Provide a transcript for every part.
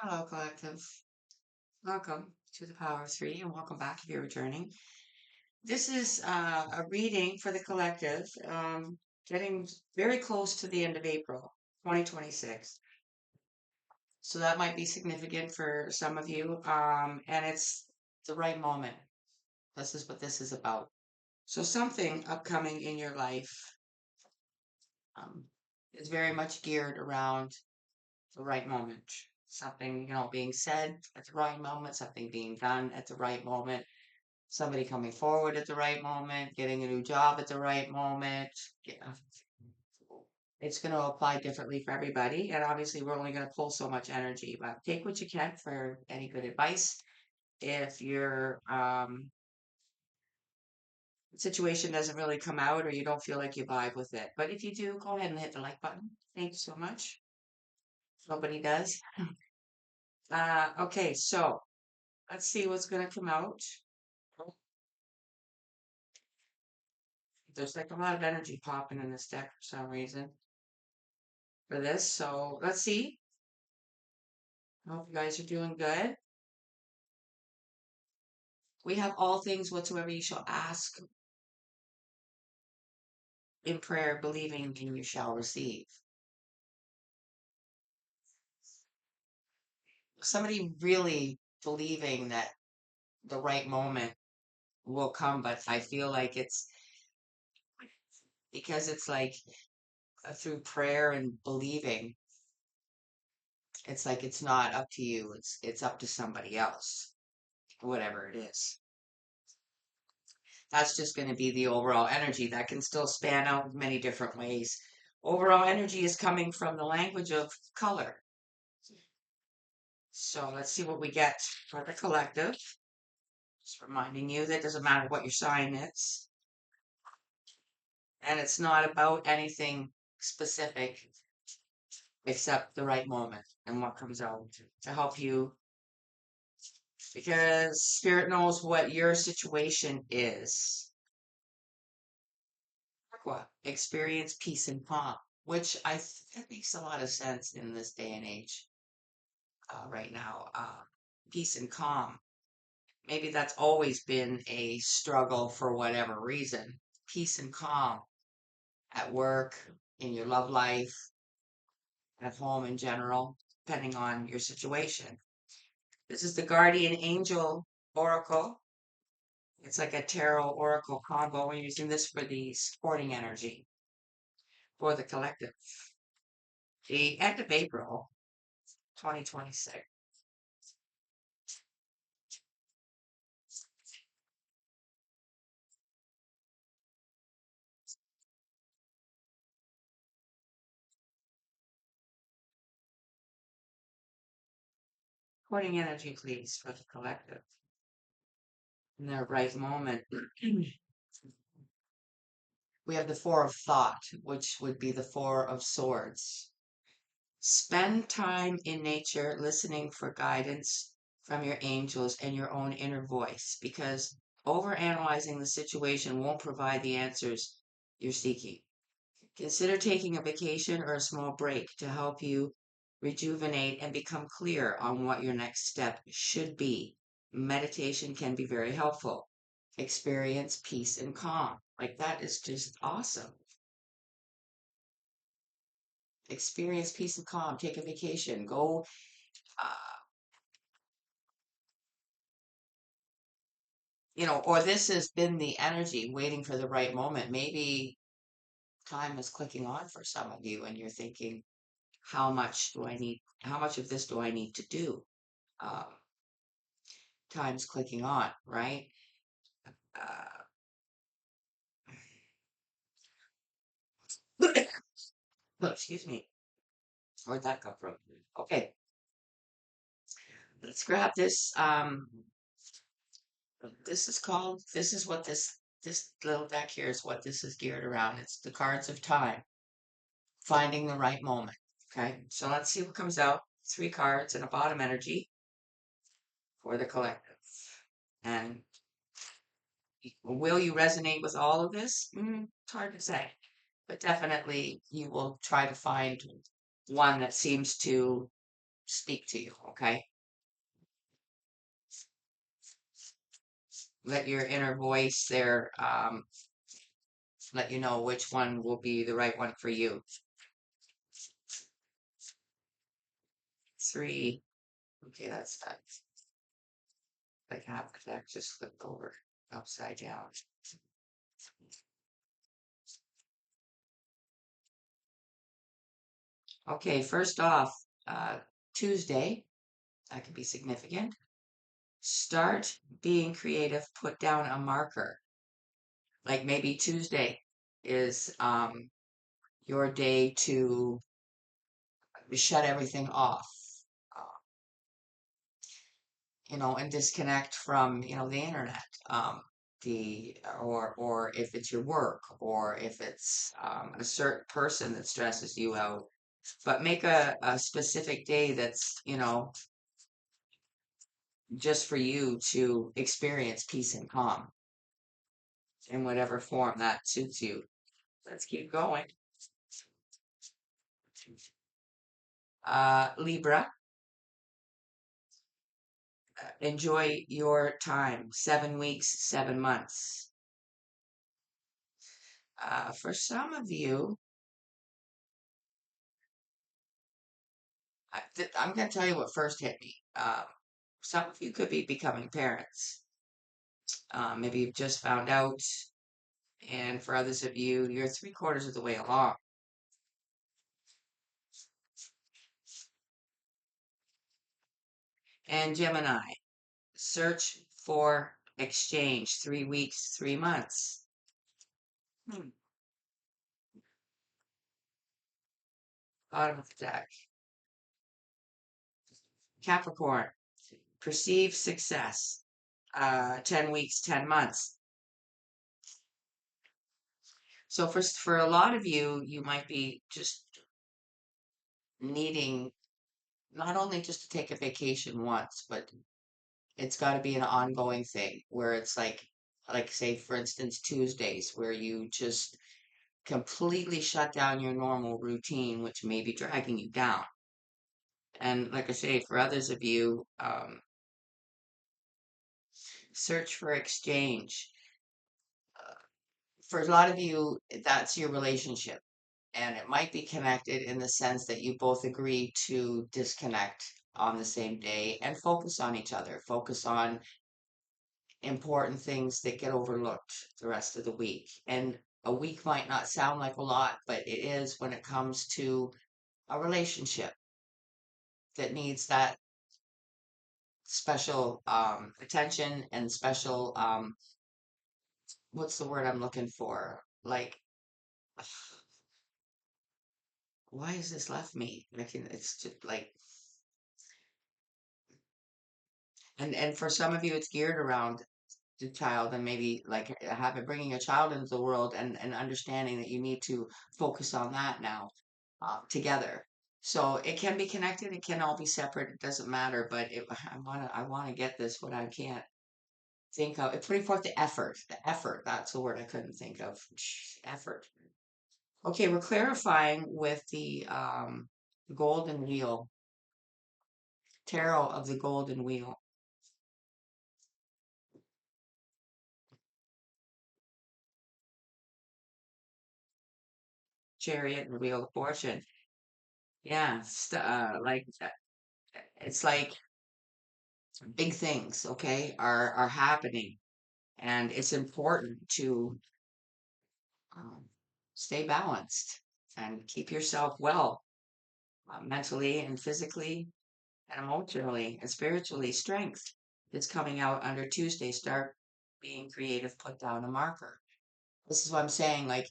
Hello, collective. Welcome to the Power of Three, and welcome back if you're returning. This is a reading for the collective, getting very close to the end of April 2026. So that might be significant for some of you, and it's the right moment. This is what this is about. So something upcoming in your life um, is very much geared around the right moment. Something, being said at the right moment, something being done at the right moment, somebody coming forward at the right moment, getting a new job at the right moment. Yeah. It's going to apply differently for everybody. And obviously, we're only going to pull so much energy, but take what you can for any good advice. If your situation doesn't really come out or you don't feel like you vibe with it, but if you do, go ahead and hit the like button. Thank you so much. Nobody does. Okay, so let's see what's going to come out. There's like a lot of energy popping in this deck for some reason for this. So let's see. I hope you guys are doing good. We have all things whatsoever you shall ask in prayer, believing, and you shall receive. Somebody really believing that the right moment will come, but I feel like it's because it's like through prayer and believing, it's like it's not up to you. It's up to somebody else, whatever it is. That's just going to be the overall energy that can still span out many different ways. Overall energy is coming from the language of color. So let's see what we get for the collective. Just reminding you that it doesn't matter what your sign is. And it's not about anything specific except the right moment and what comes out to help you because spirit knows what your situation is. What? Experience peace and calm, which that makes a lot of sense in this day and age right now. Peace and calm. Maybe that's always been a struggle for whatever reason. Peace and calm at work, in your love life, at home in general, depending on your situation. This is the Guardian Angel Oracle. It's like a tarot oracle combo. We're using this for the supporting energy for the collective. The end of April 2026. Supporting energy, please, for the collective in their right moment. We have the Four of Thought, which would be the Four of Swords. Spend time in nature listening for guidance from your angels and your own inner voice because overanalyzing the situation won't provide the answers you're seeking. Consider taking a vacation or a small break to help you rejuvenate and become clear on what your next step should be. Meditation can be very helpful. Experience peace and calm. Like that is just awesome. Experience peace and calm. Take a vacation. Go uh, or this has been the energy waiting for the right moment. Maybe time is clicking on for some of you and you're thinking, how much of this do I need to do? Um, time's clicking on, right? Uh, oh, excuse me. Where'd that come from? Okay, let's grab this. This is what this little deck here is what this is geared around. It's the cards of time, finding the right moment. Okay, so let's see what comes out. Three cards and a bottom energy for the collective. And will you resonate with all of this? It's hard to say, but definitely you will try to find one that seems to speak to you, okay? Let your inner voice there let you know which one will be the right one for you. 3. Okay, that's that. Like half the deck just flipped over upside down. Okay, first off, Tuesday, that could be significant. Start being creative, put down a marker. Like maybe Tuesday is your day to shut everything off, uh, and disconnect from, the internet. Or if it's your work, or if it's a certain person that stresses you out, but make a specific day that's, just for you to experience peace and calm in whatever form that suits you. Let's keep going. Libra, enjoy your time. 7 weeks, 7 months. For some of you, I'm going to tell you what first hit me. Some of you could be becoming parents. Maybe you've just found out, and for others of you, you're 3/4 of the way along. And Gemini, search for exchange. 3 weeks, 3 months. Hmm. Bottom of the deck. Capricorn, perceive success. 10 weeks, 10 months. So for a lot of you, you might be just needing not only just to take a vacation once, but it's got to be an ongoing thing where it's like say for instance Tuesdays where you just completely shut down your normal routine, which may be dragging you down. And like I say, for others of you, search for exchange. For a lot of you, that's your relationship. And it might be connected in the sense that you both agree to disconnect on the same day and focus on each other, focus on important things that get overlooked the rest of the week. And a week might not sound like a lot, but it is when it comes to a relationship that needs that special attention and special what's the word I'm looking for? Like, why has this left me? It's just like, and for some of you, it's geared around the child, and maybe like having bringing a child into the world, and understanding that you need to focus on that now together. So it can be connected, it can all be separate, it doesn't matter. But I wanna get this, what I can't think of. It's putting forth the effort. The effort, that's the word I couldn't think of. Effort. Okay, we're clarifying with the golden wheel, tarot of the golden wheel, chariot, and wheel of fortune. Yeah, it's like big things, okay, are happening, and it's important to um, stay balanced and keep yourself well, mentally and physically and emotionally and spiritually. Strength is coming out under Tuesday. Start being creative, put down a marker. This is what I'm saying. Like,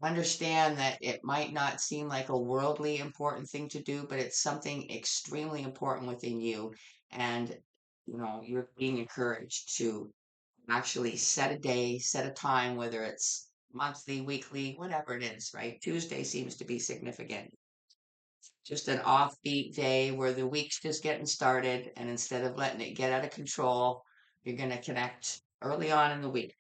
understand that it might not seem like a worldly important thing to do, but it's something extremely important within you. And, you're being encouraged to actually set a day, set a time, whether it's monthly, weekly, whatever it is, right? Tuesday seems to be significant. Just an offbeat day where the week's just getting started, and instead of letting it get out of control, you're going to connect early on in the week.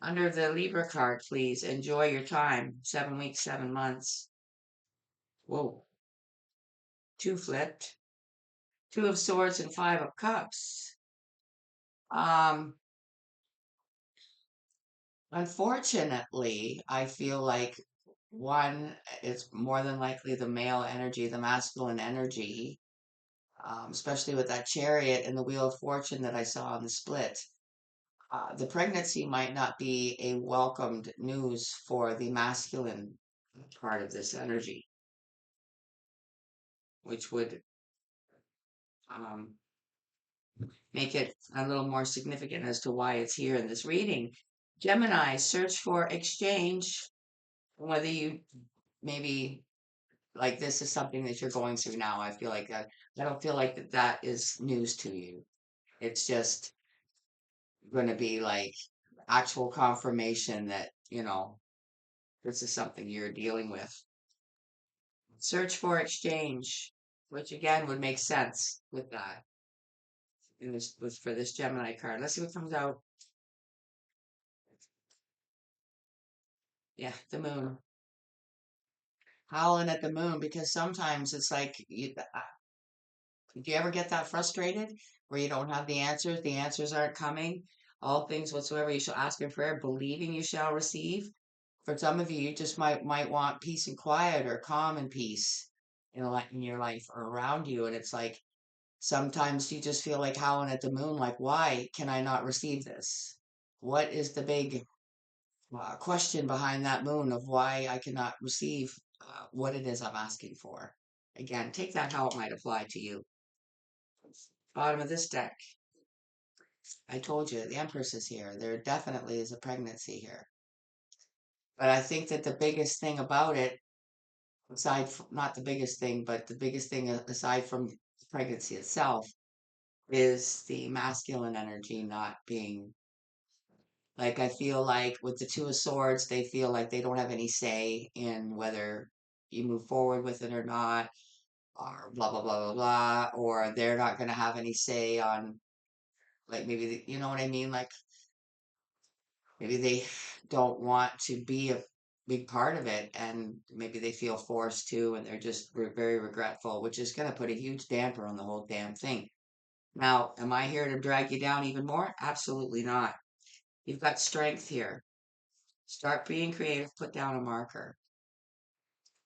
Under the Libra card, please enjoy your time. 7 weeks, 7 months. Whoa, two flipped, two of swords and five of cups. Um, Unfortunately, I feel like one is more than likely the male energy, the masculine energy, especially with that chariot and the wheel of fortune that I saw on the split. The pregnancy might not be a welcomed news for the masculine part of this energy, which would um, make it a little more significant as to why it's here in this reading. Gemini, search for exchange, whether you maybe like this is something that you're going through now. I feel like that, I don't feel like that is news to you. It's just going to be like actual confirmation that, this is something you're dealing with. Search for exchange, which again would make sense with that. In this was for this Gemini card. Let's see what comes out. Yeah, the moon. Howling at the moon because sometimes it's like do you ever get that frustrated where you don't have the answers aren't coming, all things whatsoever you shall ask in prayer, believing you shall receive. For some of you, you just might want peace and quiet or calm and peace in your life or around you, and it's like sometimes you just feel like howling at the moon, like why can I not receive this? What is the big question behind that moon of why I cannot receive what it is I'm asking for? Again, take that how it might apply to you. Bottom of this deck, I told you the Empress is here. There definitely is a pregnancy here. But I think that the biggest thing about it, aside from not the biggest thing, but the biggest thing aside from pregnancy itself, is the masculine energy not being like I feel like with the Two of Swords, they feel like they don't have any say in whether you move forward with it or not, or blah blah blah blah blah, or they're not going to have any say on like maybe you know what I mean, like maybe they don't want to be a big part of it and maybe they feel forced to and they're just very regretful, which is going to put a huge damper on the whole damn thing. Now, am I here to drag you down even more? Absolutely not. You've got strength here. Start being creative, put down a marker.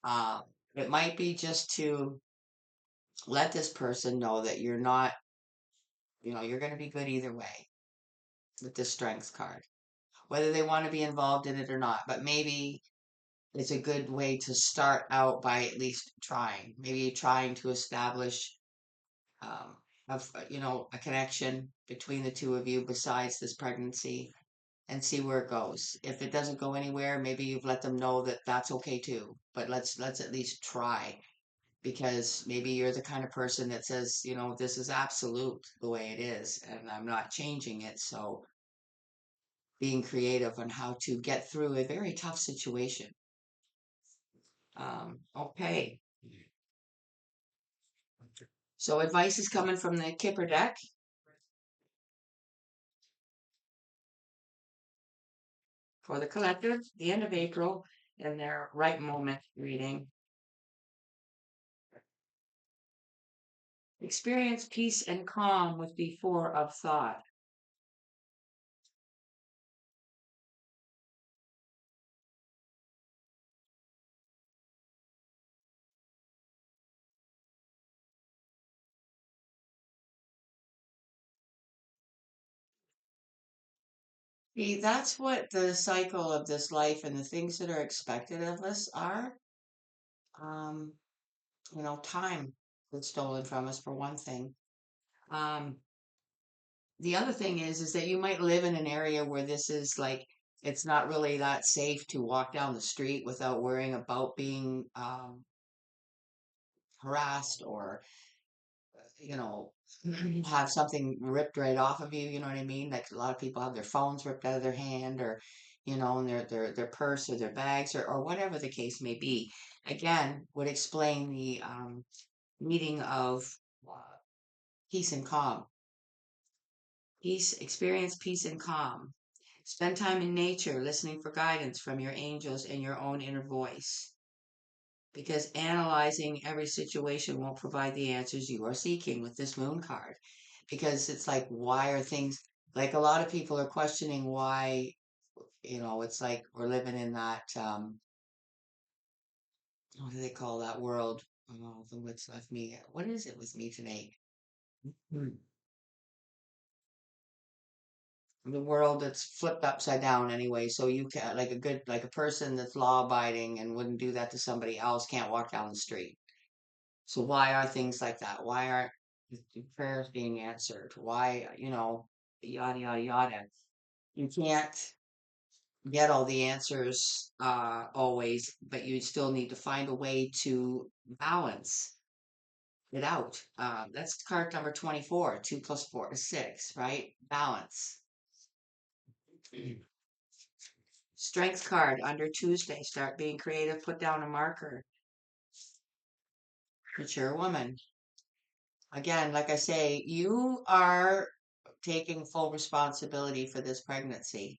Uh, it might be just to let this person know that you're not, you're going to be good either way with this strength card, whether they want to be involved in it or not. But maybe it's a good way to start out by at least trying, maybe trying to establish a connection between the two of you besides this pregnancy and see where it goes. If it doesn't go anywhere, maybe you've let them know that that's okay too. But let's at least try because maybe you're the kind of person that says, this is absolute the way it is and I'm not changing it. So being creative on how to get through a very tough situation. Okay. So advice is coming from the Kipper deck. For the collective, the end of April, and their right moment reading. Experience peace and calm with the Four of Thought. See, that's what the cycle of this life and the things that are expected of us are. Um, time that's stolen from us for one thing. Um, the other thing is that you might live in an area where this is like it's not really that safe to walk down the street without worrying about being harassed or you know have something ripped right off of you. You know what I mean? Like a lot of people have their phones ripped out of their hand or and their purse or their bags or whatever the case may be. Again, would explain the meaning of uh, peace and calm. Peace, experience peace and calm. Spend time in nature, listening for guidance from your angels and your own inner voice. because analyzing every situation won't provide the answers you are seeking with this moon card. Because it's like, why are things like a lot of people are questioning why, it's like we're living in that, what do they call that world? Oh, the what's left me. What is it with me today? Hmm. The world that's flipped upside down anyway. So you can like a person that's law abiding and wouldn't do that to somebody else can't walk down the street. So why are things like that? Why aren't the prayers being answered? Why, yada yada yada. You can't get all the answers always, but you still need to find a way to balance it out. That's card number 24. 2 plus 4 is 6, right? Balance. Strength card under Tuesday. Start being creative. Put down a marker. Mature woman. Again, like I say, you are taking full responsibility for this pregnancy,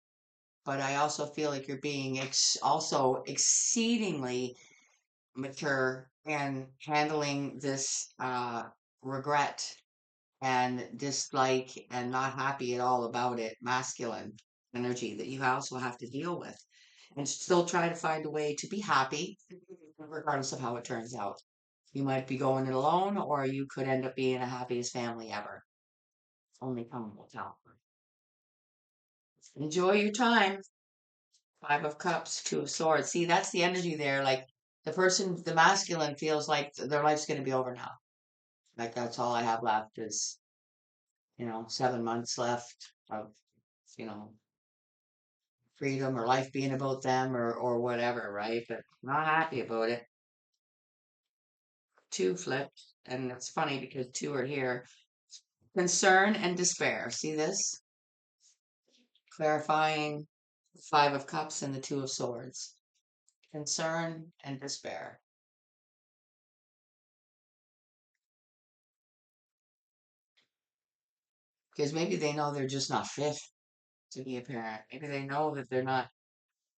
but I also feel like you're being also exceedingly mature and handling this regret and dislike and not happy at all about it, masculine energy that you also have to deal with, and still try to find a way to be happy regardless of how it turns out. You might be going it alone, or you could end up being the happiest family ever. Only time will tell. Enjoy your time. 5 of Cups, 2 of Swords. See, that's the energy there. Like the masculine feels like their life's going to be over now. Like that's all I have left is, 7 months left of, you know, freedom or life being about them or whatever, right? But not happy about it. 2 flipped, and it's funny because 2 are here. Concern and despair. See this? Clarifying 5 of Cups and the 2 of Swords. Concern and despair. Because maybe they know they're just not fit to be a parent. Maybe they know that they're not,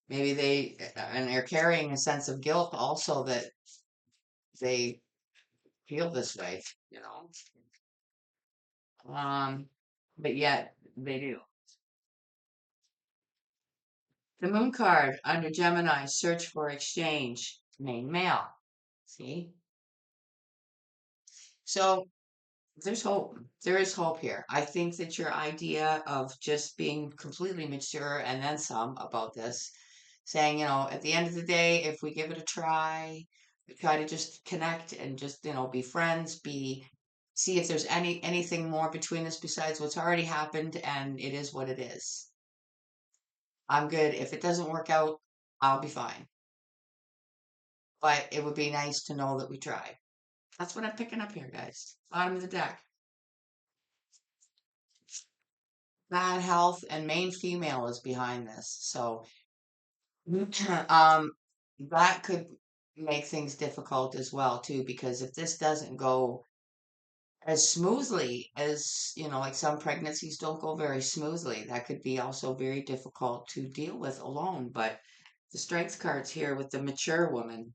maybe and they're carrying a sense of guilt also that they feel this way, you know? Um, but yet they do. The moon card under Gemini, search for exchange, main male. See? So there's hope. There is hope here. I think that your idea of just being completely mature and then some about this, saying, at the end of the day, if we give it a try, we try to just connect and just, be friends, see if there's anything more between us besides what's already happened, and it is what it is. I'm good. If it doesn't work out, I'll be fine. But it would be nice to know that we tried. That's what I'm picking up here, guys. Bottom of the deck. Bad health and main female is behind this. So um that could make things difficult as well too, because if this doesn't go as smoothly as, like some pregnancies don't go very smoothly, that could be also very difficult to deal with alone. But the strength cards here with the mature woman,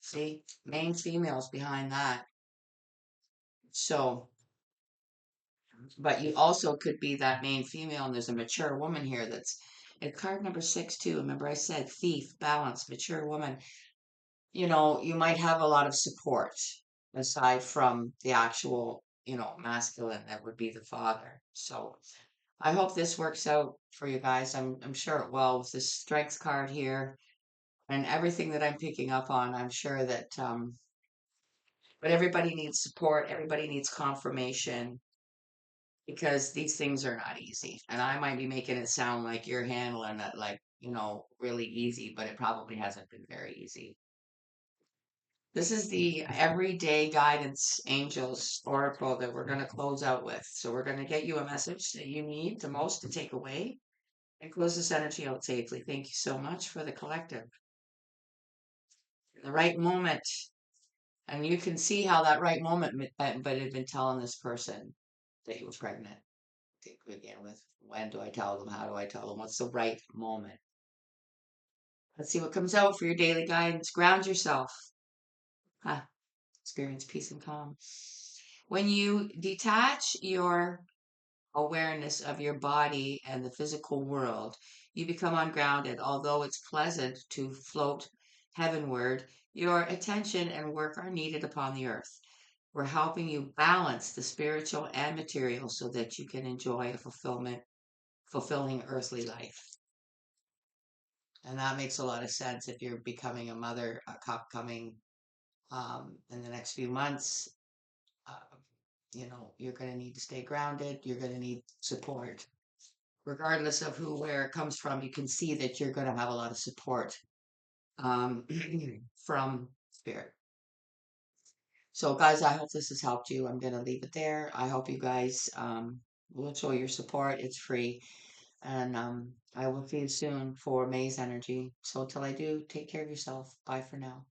see, main females behind that. So, but you also could be that main female, and there's a mature woman here that's at card number 6 too. Remember, I said thief, balance, mature woman. You might have a lot of support aside from the actual, masculine that would be the father. So I hope this works out for you guys. I'm sure it will with this strength card here and everything that I'm picking up on. I'm sure that but everybody needs support, everybody needs confirmation because these things are not easy. And I might be making it sound like you're handling it like, really easy, but it probably hasn't been very easy. This is the everyday guidance angels oracle that we're going to close out with. So we're going to get you a message that you need the most to take away and close this energy out safely. Thank you so much for the collective. In the right moment, and you can see how that right moment, but had been telling this person that you were pregnant. Take again with when do I tell them? How do I tell them? What's the right moment? Let's see what comes out for your daily guidance. Ground yourself. Experience peace and calm. When you detach your awareness of your body and the physical world, you become ungrounded. Although it's pleasant to float heavenward, your attention and work are needed upon the earth. We're helping you balance the spiritual and material so that you can enjoy a fulfilling earthly life. And that makes a lot of sense if you're becoming a mother, coming in the next few months. Uh, you're going to need to stay grounded. You're going to need support. Regardless of who, where it comes from, you can see that you're going to have a lot of support um, from spirit. So, guys, I hope this has helped you. I'm going to leave it there. I hope you guys will show your support. It's free. And I will see you soon for May's energy. So, till I do, take care of yourself. Bye for now.